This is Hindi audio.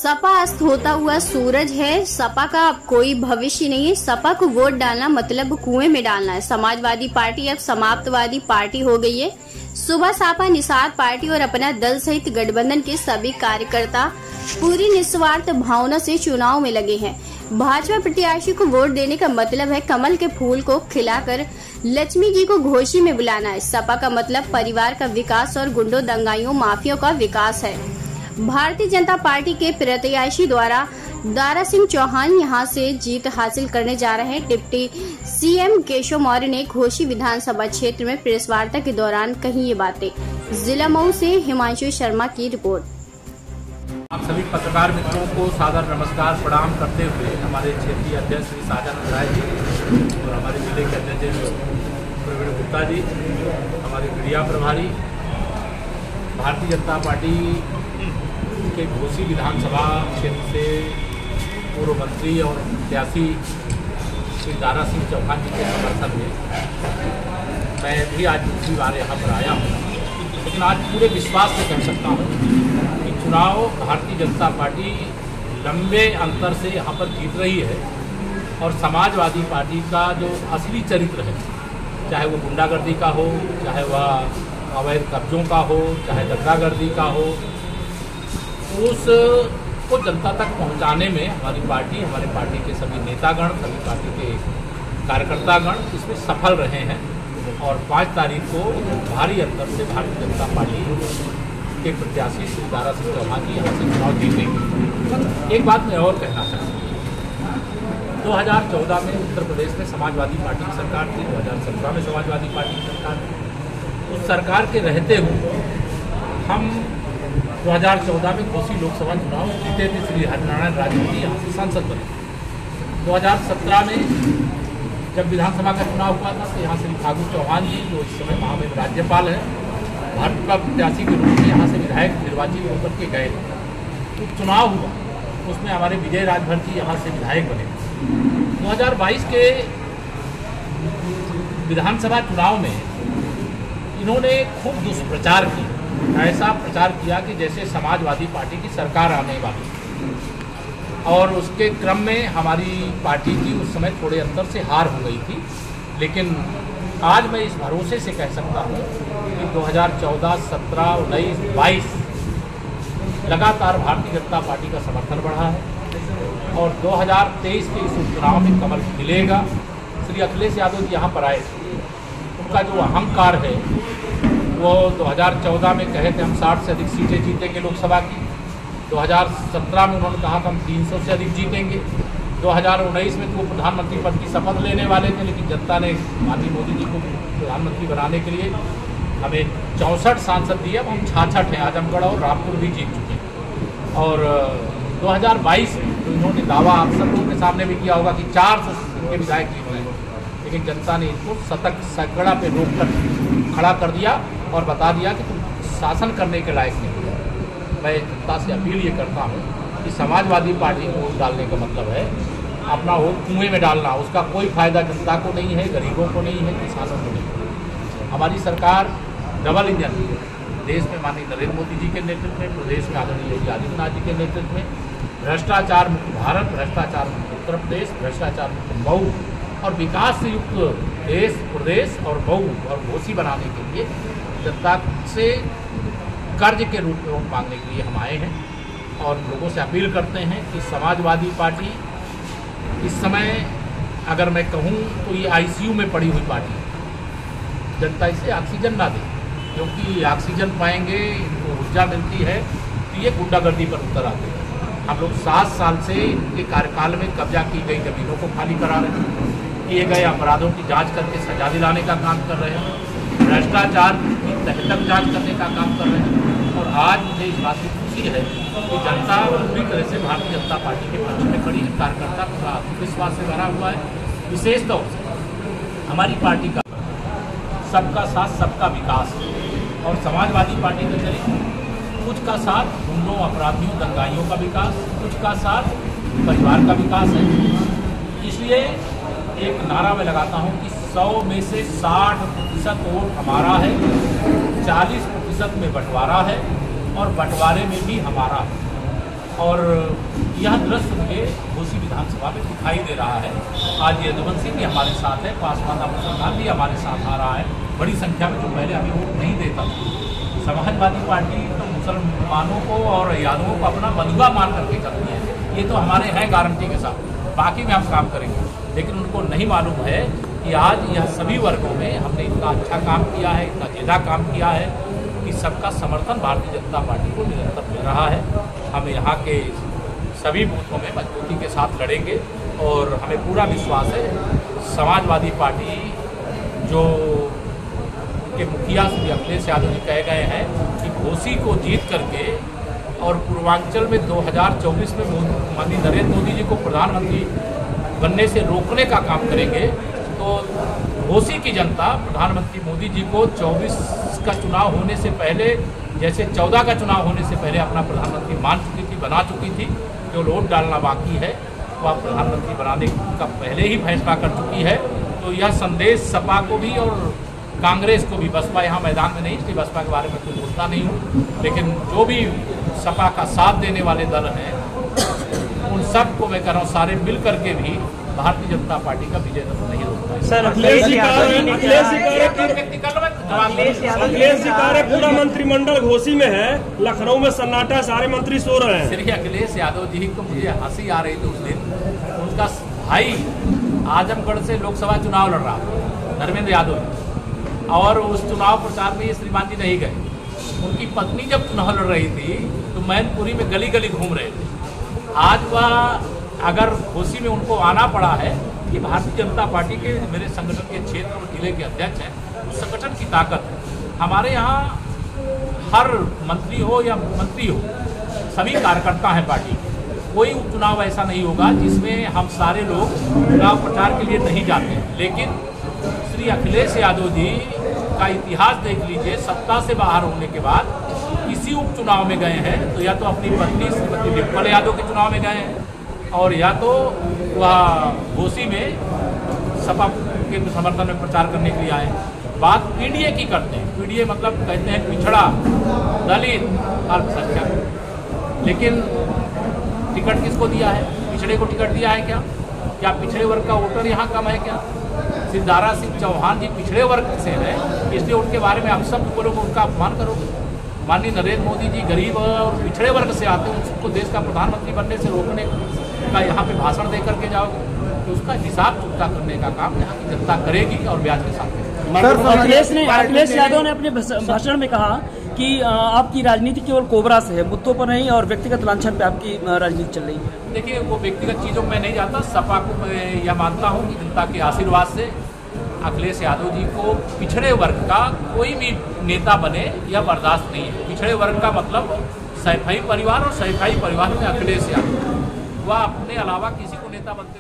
सपा अस्त होता हुआ सूरज है। सपा का अब कोई भविष्य नहीं है। सपा को वोट डालना मतलब कुएं में डालना है। समाजवादी पार्टी अब समाप्तवादी पार्टी हो गई है। सुबह सपा निषाद पार्टी और अपना दल सहित गठबंधन के सभी कार्यकर्ता पूरी निस्वार्थ भावना से चुनाव में लगे हैं। भाजपा प्रत्याशी को वोट देने का मतलब है कमल के फूल को खिलाकर लक्ष्मी जी को घोषी में बुलाना है। सपा का मतलब परिवार का विकास और गुंडों दंगाइयों माफियों का विकास है। भारतीय जनता पार्टी के प्रत्याशी द्वारा दारा सिंह चौहान यहां से जीत हासिल करने जा रहे हैं। डिप्टी सीएम केशव मौर्य ने घोषी विधानसभा क्षेत्र में प्रेस वार्ता के दौरान कही ये बातें। जिला मऊ से हिमांशु शर्मा की रिपोर्ट। आप सभी पत्रकार मित्रों को सादर नमस्कार प्रणाम करते हुए हमारे क्षेत्रीय अध्यक्ष श्री साजन राय जी और हमारे जिले के अध्यक्ष प्रवीण गुप्ता जी, हमारे मीडिया प्रभारी, भारतीय जनता पार्टी के घोसी विधानसभा क्षेत्र से पूर्व मंत्री और प्रत्याशी श्री दारा सिंह चौहान जी के समर्थन में मैं भी आज दूसरी बार यहाँ पर आया हूँ। लेकिन आज पूरे विश्वास से कह सकता हूँ कि चुनाव भारतीय जनता पार्टी लंबे अंतर से यहाँ पर जीत रही है और समाजवादी पार्टी का जो असली चरित्र है, चाहे वो गुंडागर्दी का हो, चाहे वह अवैध कब्जों का हो, चाहे दंगागर्दी का हो, उसको जनता तक पहुंचाने में हमारी पार्टी, हमारे पार्टी के सभी नेतागण, सभी पार्टी के कार्यकर्तागण इसमें सफल रहे हैं और 5 तारीख को भारी अंतर से भारतीय जनता पार्टी के प्रत्याशी श्री दारा सिंह चौहान जी यहाँ से चुनाव जीतेंगे। एक बात मैं और कहना चाहता हूँ, 2014 में उत्तर प्रदेश में समाजवादी पार्टी की सरकार थी, 2017 में समाजवादी पार्टी की सरकार थी। उस सरकार के रहते हुए हम 2014 में घोसी लोकसभा चुनाव जीते थे। श्री हरिनारायण राजू जी यहाँ से सांसद बने। 2017 में जब विधानसभा का चुनाव हुआ था तो यहाँ से फागू चौहान जी, जो इस समय महामहिम राज्यपाल है, भाजपा प्रत्याशी के रूप में यहाँ से विधायक निर्वाचित होकर के गए। तो चुनाव हुआ, उसमें हमारे विजय राजभर जी यहाँ से विधायक बने। 2022 के विधानसभा चुनाव में इन्होंने खूब दुष्प्रचार किया। ऐसा प्रचार किया कि जैसे समाजवादी पार्टी की सरकार आने वाली, और उसके क्रम में हमारी पार्टी की उस समय थोड़े अंतर से हार हो गई थी। लेकिन आज मैं इस भरोसे से कह सकता हूँ कि 2014, 17, 19, 22 लगातार भारतीय जनता पार्टी का समर्थन बढ़ा है और 2023 के इस उपचुनाव में कमल खिलेगा। श्री अखिलेश यादव जी यहाँ पर आए थे, उनका जो अहंकार है वो 2014 में कहे थे हम 60 से अधिक सीटें जीतेंगे लोकसभा की। 2017 में उन्होंने कहा था हम 300 से अधिक जीतेंगे। 2019 में तो वो प्रधानमंत्री पद की शपथ लेने वाले थे, लेकिन जनता ने माननीय मोदी जी को प्रधानमंत्री बनाने के लिए हमें 64 सांसद दिए। अब हम 66 हैं, आजमगढ़ और रामपुर भी जीत चुके हैं। और 2022 में तो इन्होंने दावा आप सब लोगों के सामने भी किया होगा कि 400 के विधायक जीत रहे हैं, लेकिन जनता ने इनको शतक सैकड़ा पे रोक कर खड़ा कर दिया और बता दिया कि तुम शासन करने के लायक नहीं। मैं जनता से अपील ये करता हूँ कि समाजवादी पार्टी को वोट डालने का मतलब है अपना वोट कुएं में डालना। उसका कोई फायदा जनता को नहीं है, गरीबों को नहीं है, किसानों को नहीं है। हमारी सरकार डबल इंजन, देश में माननीय नरेंद्र मोदी जी के नेतृत्व में, प्रदेश में आदरणीय योगी आदित्यनाथ जी के नेतृत्व में भ्रष्टाचार मुक्त भारत, भ्रष्टाचार मुक्त उत्तर प्रदेश, भ्रष्टाचार मुक्त मऊ और विकास से युक्त देश, प्रदेश और मऊ और घोसी बनाने के लिए जनता से कर्ज के रूप में वोट मांगने के लिए हम आए हैं और लोगों से अपील करते हैं कि समाजवादी पार्टी इस समय अगर मैं कहूँ तो ये आईसीयू में पड़ी हुई पार्टी है। जनता इसे ऑक्सीजन ना दे, क्योंकि ऑक्सीजन पाएंगे, इनको ऊर्जा मिलती है तो ये गुंडागर्दी पर उतर आते हैं। हम लोग 7 साल से इनके कार्यकाल में कब्जा की गई जमीनों को खाली करा रहे हैं, किए गए अपराधों की जाँच करके सजा दिलाने का काम कर रहे हैं, भ्रष्टाचार की तह तक जाँच करने का काम कर रहे हैं। और आज मुझे इस बात की खुशी है कि जनता पूरी तरह से भारतीय जनता पार्टी के पक्ष में खड़ी है। कार्यकर्ता पूरा आत्मविश्वास से भरा हुआ है। विशेष तौर से हमारी पार्टी का सबका साथ सबका विकास है और समाजवादी पार्टी का चरित्र कुछ का साथ गुंडों, अपराधियों, दंगाइयों का विकास, कुछ का साथ परिवार का विकास है। इसलिए एक नारा मैं लगाता हूँ कि 100 में से 60% वोट हमारा है, 40% में बंटवारा है और बंटवारे में भी हमारा है। और यह दृश्य मुझे घोसी विधानसभा में दिखाई दे रहा है। आज यदुवंशी सिंह भी हमारे साथ है, पासवान सरकार भी हमारे साथ आ रहा है, बड़ी संख्या में जो पहले अभी वोट नहीं देता। समाजवादी पार्टी तो मुसलमानों को और यादवों को अपना बंधुआ मान करके चलती है, ये तो हमारे हैं गारंटी के साथ, बाकी में हम काम करेंगे। लेकिन उनको नहीं मालूम है कि आज यह सभी वर्गों में हमने इतना अच्छा काम किया है, इतना ज़्यादा काम किया है कि सबका समर्थन भारतीय जनता पार्टी को निरंतर मिल रहा है। हम यहाँ के सभी बूथों में मजबूती के साथ लड़ेंगे और हमें पूरा विश्वास है समाजवादी पार्टी जो के मुखिया श्री अखिलेश यादव जी कहे गए हैं कि घोसी को जीत करके और पूर्वांचल में 2024 में माननीय नरेंद्र मोदी जी को प्रधानमंत्री बनने से रोकने का काम करेंगे, तो घोसी की जनता प्रधानमंत्री मोदी जी को 24 का चुनाव होने से पहले, जैसे 14 का चुनाव होने से पहले अपना प्रधानमंत्री मान चुकी थी, बना चुकी थी। जो वोट डालना बाकी है वह प्रधानमंत्री बनाने का पहले ही फैसला कर चुकी है। तो यह संदेश सपा को भी और कांग्रेस को भी, बसपा यहाँ मैदान में नहीं, इसलिए बसपा के बारे में कुछ बोलता नहीं हूँ, लेकिन जो भी सपा का साथ देने वाले दल हैं उन सबको मैं कह रहा हूँ सारे मिल करके भी भारतीय जनता पार्टी का विजय नहीं होता है। सर अखिलेश जी कह रहे पूरा मंत्रिमंडल घोसी में है, लखनऊ में सन्नाटा, सारे मंत्री सो रहे हैं। श्री अखिलेश यादव जी को मुझे हंसी आ रही थी उस दिन, उनका भाई आजमगढ़ से लोकसभा चुनाव लड़ रहा धर्मेंद्र यादव जी, और उस चुनाव प्रचार में ये श्रीमान जी नहीं गए। उनकी पत्नी जब चुनाव लड़ रही थी तो मैनपुरी में गली गली घूम रहे थे। आज वह अगर घोसी में उनको आना पड़ा है कि भारतीय जनता पार्टी के मेरे संगठन के क्षेत्र और जिले के अध्यक्ष हैं, उस संगठन की ताकत है। हमारे यहाँ हर मंत्री हो या मंत्री हो, सभी कार्यकर्ता हैं पार्टी के। कोई उपचुनाव ऐसा नहीं होगा जिसमें हम सारे लोग चुनाव प्रचार के लिए नहीं जाते। लेकिन श्री अखिलेश यादव जी का इतिहास देख लीजिए, सत्ता से बाहर होने के बाद किसी उपचुनाव में गए हैं तो या तो अपनी पत्नी श्रीमती डिम्पल यादव के चुनाव में गए हैं और या तो वह घोसी में सपा के समर्थन में प्रचार करने के लिए आए। बात पीडीए की करते हैं, पीडीए मतलब कहते हैं पिछड़ा, दलित, अल्पसंख्यक। लेकिन टिकट किसको दिया है? पिछड़े को टिकट दिया है क्या? क्या पिछड़े वर्ग का वोटर यहाँ कम है क्या? सिद्धारा सिंह चौहान जी पिछड़े वर्ग से हैं, इसलिए उनके बारे में आप सब बोलोगे, उनका अपमान करोगे। माननीय नरेंद्र मोदी जी गरीब और पिछड़े वर्ग से आते हैं, उसको देश का प्रधानमंत्री बनने से रोकने का यहाँ पे भाषण दे करके जाओगे, तो उसका हिसाब चुकता करने का काम यहाँ की जनता करेगी और ब्याज के साथ। अखिलेश यादव ने अपने भाषण में कहा कि आपकी राजनीति केवल कोबरा से है, मुद्दों पर नहीं, और व्यक्तिगत लांछन पे आपकी राजनीति चल रही है। देखिए, वो व्यक्तिगत चीज़ों में नहीं जाता। सपा को मैं यह मानता हूँ कि जनता के आशीर्वाद से अखिलेश यादव जी को पिछड़े वर्ग का कोई भी नेता बने यह बर्दाश्त नहीं है। पिछड़े वर्ग का मतलब सैफई परिवार, और सैफई परिवार में अखिलेश यादव, वह अपने अलावा किसी को नेता बनते